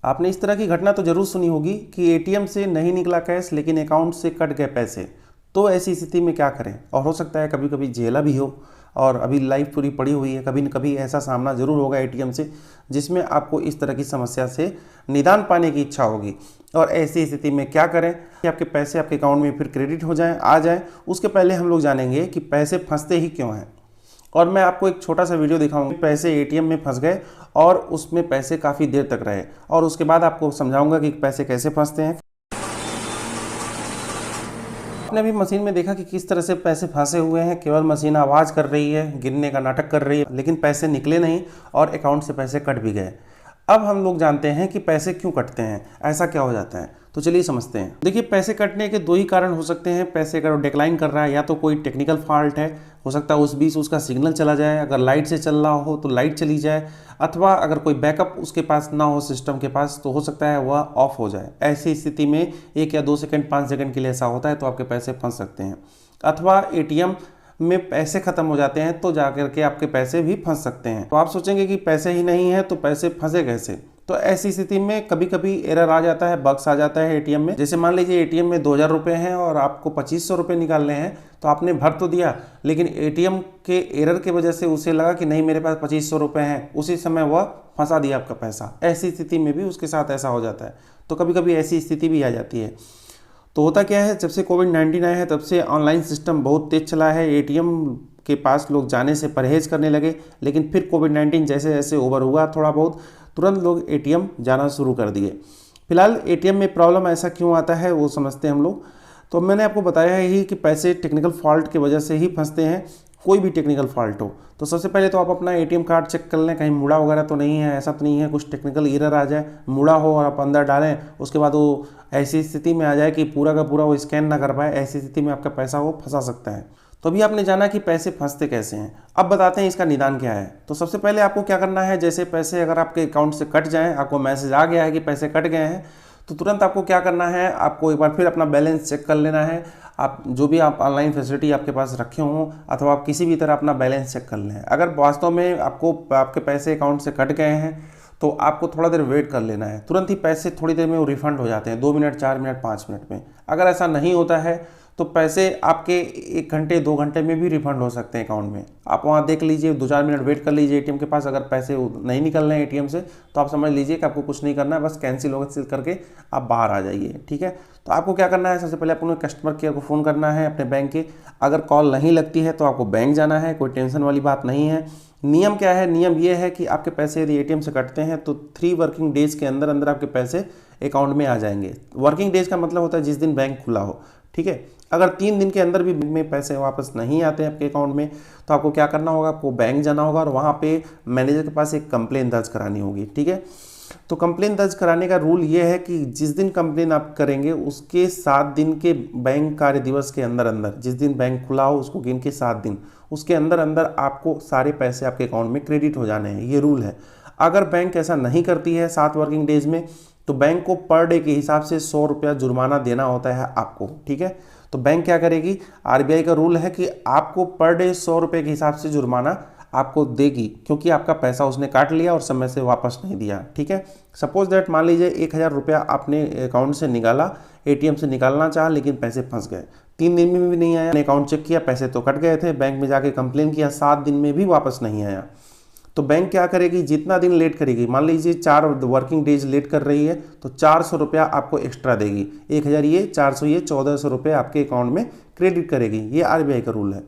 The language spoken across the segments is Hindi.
आपने इस तरह की घटना तो जरूर सुनी होगी कि एटीएम से नहीं निकला कैश लेकिन अकाउंट से कट गए पैसे। तो ऐसी स्थिति में क्या करें, और हो सकता है कभी कभी झेला भी हो और अभी लाइफ पूरी पड़ी हुई है, कभी न कभी ऐसा सामना जरूर होगा एटीएम से जिसमें आपको इस तरह की समस्या से निदान पाने की इच्छा होगी। और ऐसी स्थिति में क्या करें कि आपके पैसे आपके अकाउंट में फिर क्रेडिट हो जाएं, आ जाएं। उसके पहले हम लोग जानेंगे कि पैसे फंसते ही क्यों हैं। और मैं आपको एक छोटा सा वीडियो दिखाऊंगा, पैसे एटीएम में फंस गए और उसमें पैसे काफ़ी देर तक रहे, और उसके बाद आपको समझाऊंगा कि पैसे कैसे फंसते हैं। आपने अभी मशीन में देखा कि किस तरह से पैसे फंसे हुए हैं, केवल मशीन आवाज़ कर रही है, गिनने का नाटक कर रही है, लेकिन पैसे निकले नहीं और अकाउंट से पैसे कट भी गए। अब हम लोग जानते हैं कि पैसे क्यों कटते हैं, ऐसा क्या हो जाता है, तो चलिए समझते हैं। देखिए, पैसे कटने के दो ही कारण हो सकते हैं। पैसे अगर डिक्लाइन कर रहा है, या तो कोई टेक्निकल फॉल्ट है, हो सकता है उस बीच उसका सिग्नल चला जाए, अगर लाइट से चल रहा हो तो लाइट चली जाए, अथवा अगर कोई बैकअप उसके पास ना हो सिस्टम के पास तो हो सकता है वह ऑफ हो जाए। ऐसी स्थिति में 1 या 2 सेकंड 5 सेकंड के लिए ऐसा होता है तो आपके पैसे फंस सकते हैं। अथवा एटीएम में पैसे खत्म हो जाते हैं तो जाकर के आपके पैसे भी फंस सकते हैं। तो आप सोचेंगे कि पैसे ही नहीं है तो पैसे फंसे कैसे। तो ऐसी स्थिति में कभी कभी एरर आ जाता है, बग्स आ जाता है एटीएम में। जैसे मान लीजिए एटीएम में 2000 रुपये हैं और आपको 2500 रुपये निकालने हैं, तो आपने भर तो दिया, लेकिन एटीएम के एरर की वजह से उसे लगा कि नहीं मेरे पास 2500 रुपये हैं, उसी समय वह फंसा दिया आपका पैसा। ऐसी स्थिति में भी उसके साथ ऐसा हो जाता है। तो कभी कभी ऐसी स्थिति भी आ जाती है। तो होता क्या है, जब से कोविड-19 आया है तब से ऑनलाइन सिस्टम बहुत तेज चला है। एटीएम के पास लोग जाने से परहेज करने लगे, लेकिन फिर कोविड-19 जैसे जैसे ओवर हुआ थोड़ा बहुत, तुरंत लोग एटीएम जाना शुरू कर दिए। फिलहाल एटीएम में प्रॉब्लम ऐसा क्यों आता है वो समझते हैं हम लोग। तो मैंने आपको बताया ही कि पैसे टेक्निकल फॉल्ट की वजह से ही फंसते हैं, कोई भी टेक्निकल फॉल्ट हो। तो सबसे पहले तो आप अपना एटीएम कार्ड चेक कर लें, कहीं मुड़ा वगैरह तो नहीं है, ऐसा तो नहीं है कुछ टेक्निकल एरर आ जाए, मुड़ा हो और आप अंदर डालें, उसके बाद वो ऐसी स्थिति में आ जाए कि पूरा का पूरा वो स्कैन ना कर पाए। ऐसी स्थिति में आपका पैसा वो फंसा सकता है। तो अभी आपने जाना कि पैसे फंसते कैसे हैं, अब बताते हैं इसका निदान क्या है। तो सबसे पहले आपको क्या करना है, जैसे पैसे अगर आपके अकाउंट से कट जाएँ, आपको मैसेज आ गया है कि पैसे कट गए हैं, तो तुरंत आपको क्या करना है, आपको एक बार फिर अपना बैलेंस चेक कर लेना है। आप जो भी आप ऑनलाइन फैसिलिटी आपके पास रखे हों, अथवा आप किसी भी तरह अपना बैलेंस चेक कर लें। अगर वास्तव में आपको आपके पैसे अकाउंट से कट गए हैं तो आपको थोड़ा देर वेट कर लेना है। तुरंत ही पैसे थोड़ी देर में वो रिफंड हो जाते हैं, 2 मिनट 4 मिनट 5 मिनट में। अगर ऐसा नहीं होता है तो पैसे आपके 1 घंटे 2 घंटे में भी रिफंड हो सकते हैं अकाउंट में। आप वहाँ देख लीजिए, 2-4 मिनट वेट कर लीजिए एटीएम के पास। अगर पैसे नहीं निकल रहे हैं एटीएम से तो आप समझ लीजिए कि आपको कुछ नहीं करना है, बस कैंसिल करके आप बाहर आ जाइए। ठीक है, तो आपको क्या करना है, सबसे पहले अपने कस्टमर केयर को फ़ोन करना है अपने बैंक के। अगर कॉल नहीं लगती है तो आपको बैंक जाना है, कोई टेंशन वाली बात नहीं है। नियम क्या है, नियम ये है कि आपके पैसे यदि एटीएम से कटते हैं तो 3 वर्किंग डेज के अंदर अंदर आपके पैसे अकाउंट में आ जाएंगे। वर्किंग डेज का मतलब होता है जिस दिन बैंक खुला हो। ठीक है, अगर 3 दिन के अंदर भी में पैसे वापस नहीं आते हैं आपके अकाउंट में तो आपको क्या करना होगा, आपको बैंक जाना होगा और वहाँ पे मैनेजर के पास एक कंप्लेन दर्ज करानी होगी। ठीक है, तो कंप्लेन दर्ज कराने का रूल ये है कि जिस दिन कंप्लेन आप करेंगे उसके 7 दिन के बैंक कार्य दिवस के अंदर अंदर, जिस दिन बैंक खुला हो उसको गिन के 7 दिन, उसके अंदर अंदर आपको सारे पैसे आपके अकाउंट में क्रेडिट हो जाने हैं। ये रूल है। अगर बैंक ऐसा नहीं करती है 7 वर्किंग डेज में तो बैंक को पर डे के हिसाब से 100 रुपया जुर्माना देना होता है आपको। ठीक है, तो बैंक क्या करेगी, आरबीआई का रूल है कि आपको पर डे 100 रुपये के हिसाब से जुर्माना आपको देगी, क्योंकि आपका पैसा उसने काट लिया और समय से वापस नहीं दिया। ठीक है, सपोज दैट मान लीजिए 1000 रुपया आपने अकाउंट से निकाला, एटीएम से निकालना चाहा लेकिन पैसे फंस गए, 3 दिन में भी नहीं आया, अकाउंट चेक किया पैसे तो कट गए थे, बैंक में जाके कंप्लेन किया, 7 दिन में भी वापस नहीं आया। तो बैंक क्या करेगी, जितना दिन लेट करेगी, मान लीजिए 4 वर्किंग डेज लेट कर रही है तो 400 रुपया आपको एक्स्ट्रा देगी। 1000 ये, 400 ये, 1400 रुपये आपके अकाउंट में क्रेडिट करेगी। ये आरबीआई का रूल है।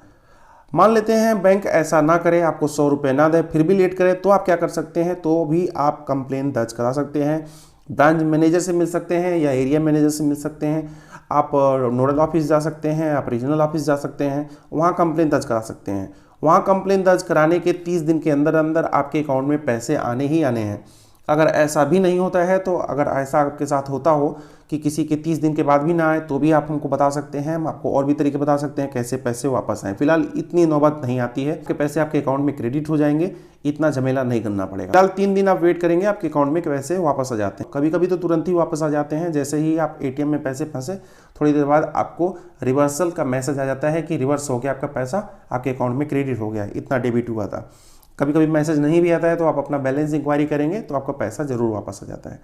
मान लेते हैं बैंक ऐसा ना करे, आपको 100 रुपये ना दे, फिर भी लेट करे, तो आप क्या कर सकते हैं, तो भी आप कंप्लेन दर्ज करा सकते हैं। ब्रांच मैनेजर से मिल सकते हैं या एरिया मैनेजर से मिल सकते हैं, आप नोडल ऑफिस जा सकते हैं, आप रीजनल ऑफिस जा सकते हैं, वहाँ कंप्लेन दर्ज करा सकते हैं। वहाँ कंप्लेन दर्ज कराने के 30 दिन के अंदर अंदर आपके अकाउंट में पैसे आने ही आने हैं। अगर ऐसा भी नहीं होता है तो अगर ऐसा आपके साथ होता हो कि किसी के 30 दिन के बाद भी ना आए तो भी आप हमको बता सकते हैं, हम आपको और भी तरीके बता सकते हैं कैसे पैसे वापस आए। फिलहाल इतनी नौबत नहीं आती है कि पैसे आपके अकाउंट में क्रेडिट हो जाएंगे, इतना झमेला नहीं करना पड़ेगा। फिलहाल 3 दिन आप वेट करेंगे, आपके अकाउंट में पैसे वापस आ जाते हैं। कभी कभी तो तुरंत ही वापस आ जाते हैं, जैसे ही आप एटीएम में पैसे फंसे थोड़ी देर बाद आपको रिवर्सल का मैसेज आ जाता है कि रिवर्स हो गया, आपका पैसा आपके अकाउंट में क्रेडिट हो गया, इतना डेबिट हुआ था। कभी कभी मैसेज नहीं भी आता है तो आप अपना बैलेंस इंक्वायरी करेंगे तो आपका पैसा जरूर वापस आ जाता है।